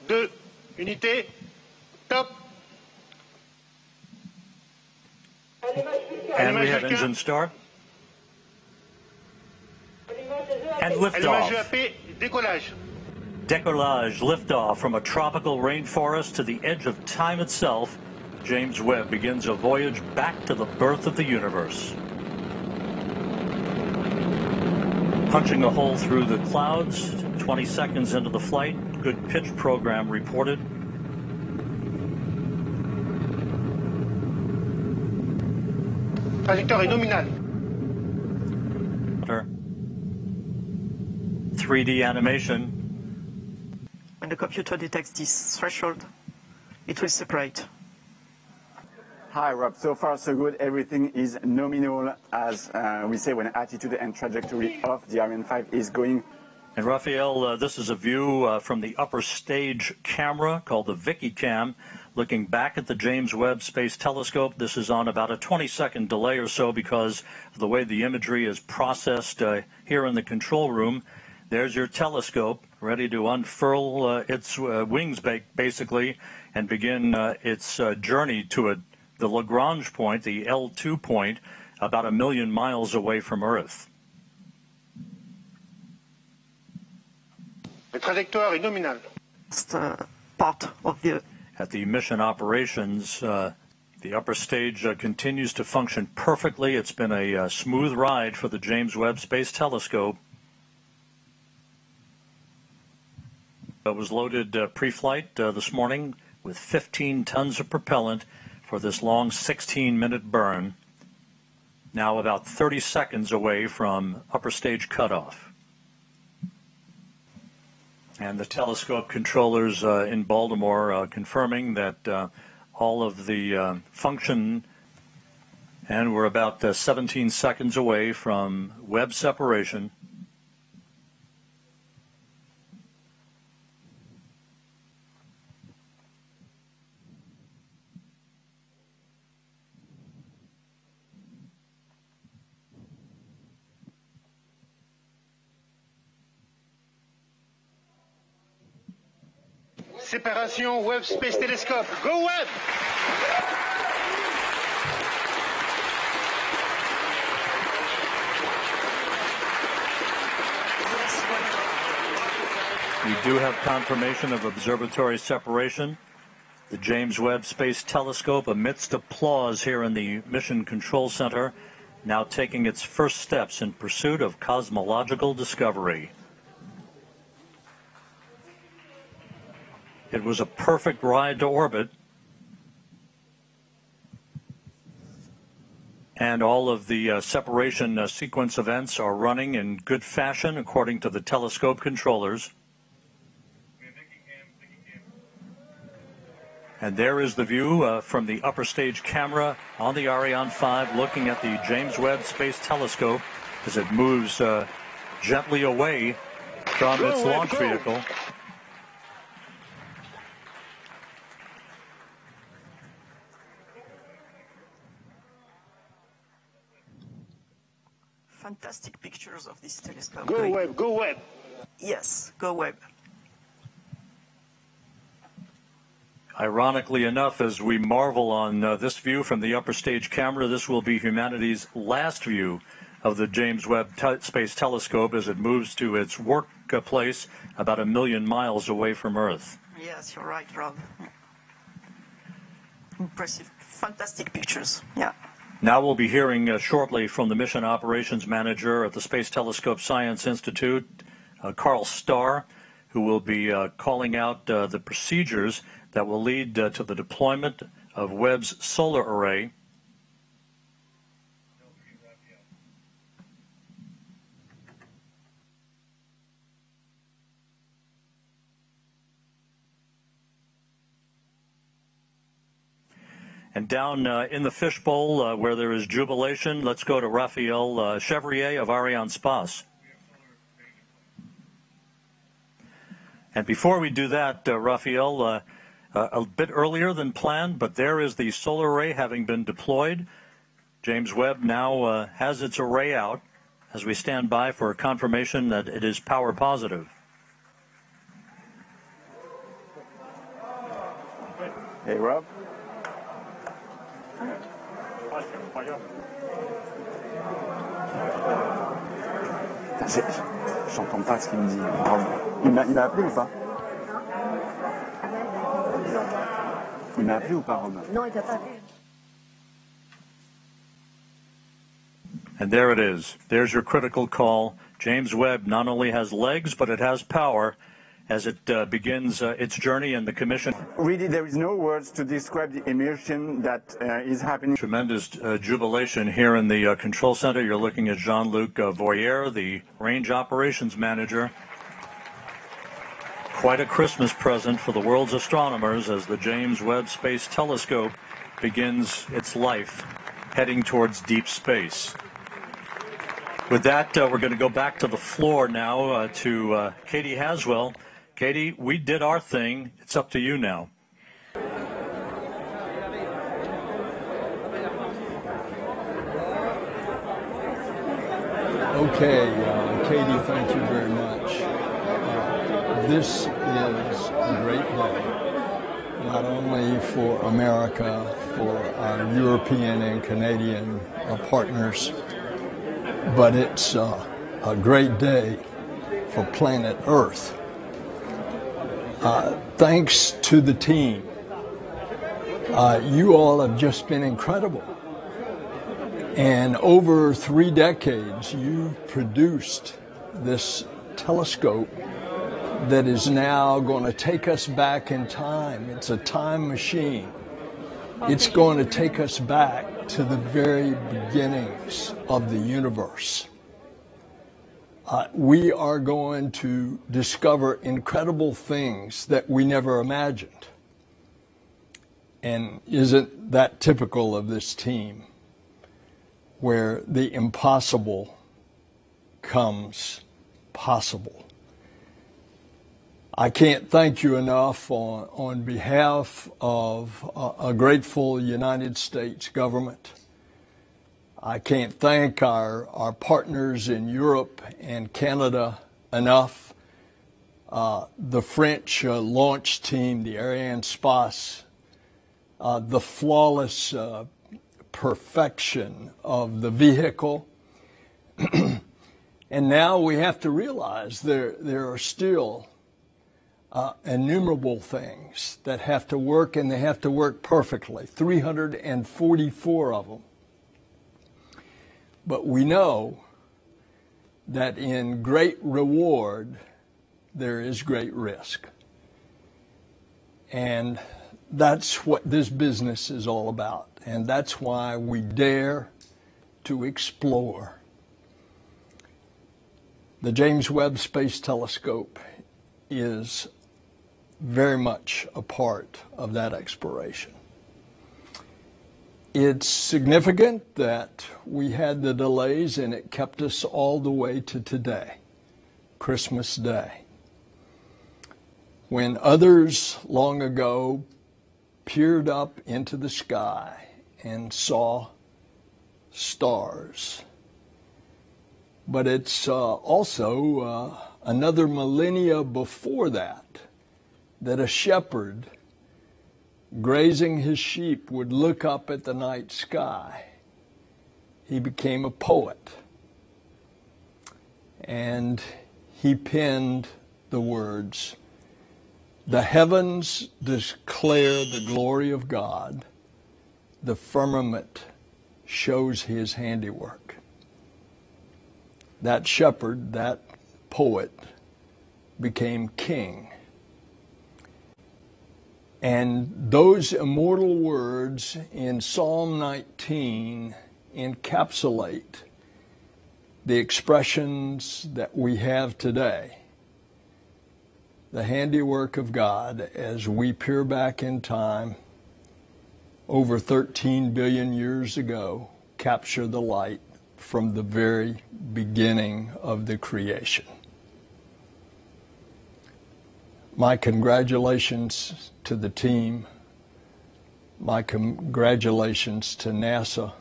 2, unité, top. And we have engine start. And liftoff. Décollage. Décollage, liftoff from a tropical rainforest to the edge of time itself. James Webb begins a voyage back to the birth of the universe. Punching a hole through the clouds, 20 seconds into the flight, good pitch program reported. Trajectoire nominale. 3D animation. When the computer detects this threshold, it will separate. Hi Rob, so far so good. Everything is nominal, as we say when attitude and trajectory of the Ariane 5 is going. And Raphael, this is a view from the upper stage camera called the Vicky Cam, looking back at the James Webb Space Telescope. This is on about a 20-second delay or so because of the way the imagery is processed here in the control room. There's your telescope ready to unfurl its wings basically and begin its journey to the Lagrange point, the L2 point, about 1 million miles away from Earth. La trajectoire est nominale. It's part of the... At the mission operations, the upper stage continues to function perfectly. It's been a smooth ride for the James Webb Space Telescope. It was loaded pre-flight this morning with 15 tons of propellant for this long 16-minute burn, now about 30 seconds away from upper stage cutoff. And the telescope controllers in Baltimore confirming that all of the function, and we're about 17 seconds away from Webb separation. Séparation Webb Space Telescope. Go Webb! We do have confirmation of observatory separation. The James Webb Space Telescope, amidst applause here in the Mission Control Center, now taking its first steps in pursuit of cosmological discovery. It was a perfect ride to orbit, and all of the separation sequence events are running in good fashion according to the telescope controllers. And there is the view from the upper stage camera on the Ariane 5 looking at the James Webb Space Telescope as it moves gently away from its launch vehicle. Fantastic pictures of this telescope. Go Webb, go Webb. Yes, go Webb. Ironically enough, as we marvel on this view from the upper stage camera, this will be humanity's last view of the James Webb Space Telescope as it moves to its workplace about 1 million miles away from Earth. Yes, you're right, Rob. Impressive, fantastic pictures, yeah. Now we'll be hearing shortly from the Mission Operations Manager at the Space Telescope Science Institute, Carl Starr, who will be calling out the procedures that will lead to the deployment of Webb's solar array. And down in the fishbowl where there is jubilation, let's go to Raphael Chevrier of Arianespace. And before we do that, Raphael, a bit earlier than planned, but there is the solar array having been deployed. James Webb now has its array out as we stand by for confirmation that it is power positive. Hey, Rob. J'entends pas ce qu'il me dit. Il m'a appelé ou pas? Il m'a appelé ou pas, Rob? Non, il t'a pas appelé. And there it is. There's your critical call. James Webb not only has legs, but it has power as it begins its journey in the commission. Really, there is no words to describe the emotion that is happening. Tremendous jubilation here in the control center. You're looking at Jean-Luc Voyer, the range operations manager. Quite a Christmas present for the world's astronomers as the James Webb Space Telescope begins its life heading towards deep space. With that, we're going to go back to the floor now to Katie Haswell. Katie, we did our thing. It's up to you now. Okay, Katie, thank you very much. This is a great day, not only for America, for our European and Canadian partners, but it's a great day for planet Earth. Thanks to the team. You all have just been incredible. And over 3 decades, you've produced this telescope that is now going to take us back in time. It's a time machine. It's going to take us back to the very beginnings of the universe. We are going to discover incredible things that we never imagined. And isn't that typical of this team, where the impossible comes possible? I can't thank you enough on behalf of a grateful United States government. I can't thank our partners in Europe and Canada enough. The French launch team, the Arianespace, the flawless perfection of the vehicle. And now we have to realize there are still innumerable things that have to work, and they have to work perfectly, 344 of them. But we know that in great reward, there is great risk. And that's what this business is all about. And that's why we dare to explore. The James Webb Space Telescope is very much a part of that exploration. It's significant that we had the delays, and it kept us all the way to today, Christmas Day, when others long ago peered up into the sky and saw stars. But it's also another millennia before that a shepherd grazing his sheep would look up at the night sky. He became a poet, and he penned the words, "The heavens declare the glory of God, the firmament shows his handiwork." That shepherd, that poet, became king. And those immortal words in Psalm 19 encapsulate the expressions that we have today. The handiwork of God as we peer back in time over 13 billion years ago, capture the light from the very beginning of the creation. My congratulations to the team. My congratulations to NASA,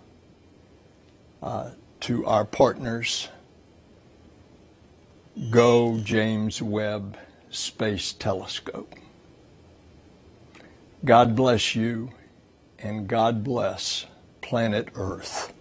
to our partners. Go James Webb Space Telescope. God bless you, and God bless planet Earth.